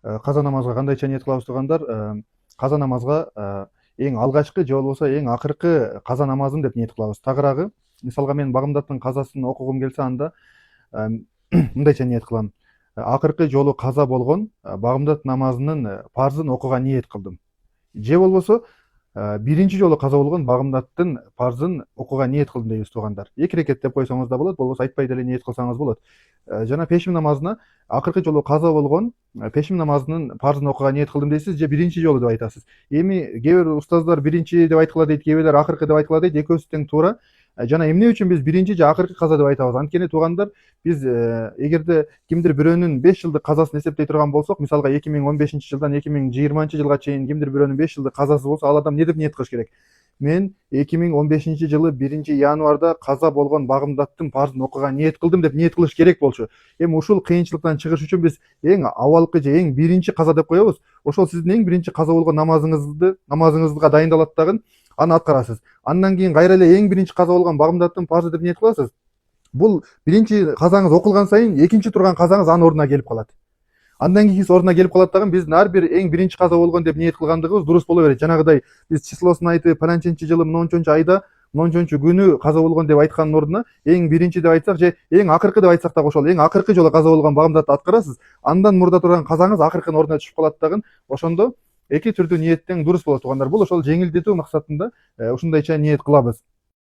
Каза намазга кандайча ниет кылабыз туугандар? Каза намазга эң алгачкы же болбосо эң акыркы каза намазым деп ниет кылабыз. Тагыраагы, мисалга мен Багымдаттын казасын окугум келсе, анда мындайча ниет кылам. Акыркы жолу каза болгон Багымдат намазынын парзын окууга ниет кылдым. Же болбосо биринчи жолу каза болгон Багымдаттын парзын окууга ниет кылдым дейбиз туугандар. Эки рекет деп койсоңуз да болот, болбосо айтпай деле ниет кылсаңыз болот. Жана пешим намазына акыркы жолу каза болгон пешим намазынын парзын окууга ниет кылдым дейсиз же биринчи жолу деп айтасыз. Эми кээ бир устаздар биринчи деп айткыла дейт, кээ бирлер акыркы деп айткыла дейт. Экөөсү тең туура. Жана эмне үчүн биз биринчи же акыркы каза деп айтабыз? Анткени туугандар, биз эгерде кимдир бирөөнүн 5 жылдык казасын эсептей турган болсок, мисалга 2015 жылдан 2020 жылга чейин кимдир бирөөнүн 5 жылдык казасы болсо, ал адам эмне деп ниет кылыш керек? Мен 2015 жылы 1 январда каза болгон Багымдаттын парзын окууга ниет кылдым деп ниет кылыш керек болчу. Эми ушул кыйынчылыктан чыгыш үчүн биз эң абалкы же эң биринчи каза деп коебуз. Ошол сиздин эң биринчи каза болгон намазыңызга дайындалат дагы аны аткарасыз. Андан кийин кайра эле эң биринчи каза болгон Багымдаттын парзы деп ниет кыласыз. Бул биринчи казаңыз окулган сайын экинчи турган казаңыз анын ордуна келип калат. Андан кийинкиси ордуна келип калат дагы биздин ар бир эң биринчи каза болгон деп ниет кылгандыгыбыз дурус боло берет. Жанагыдай биз числосун айтып, паланчинчи жылы мынчончу айда мынчончу күнү каза болгон деп айткандын ордуна эң биринчи деп айтсак же эң акыркы деп айтсак дагы ошол эң акыркы жолу каза болгон Багымдатты аткарасыз. Андан мурда турган казаңыз акыркынын ордуна түшүп калат дагы. Ошондо эки түрдүү ниет тең дурус болот туугандар. Бул ошол жеңилдетүү максатында ушундайча ниет кылабыз.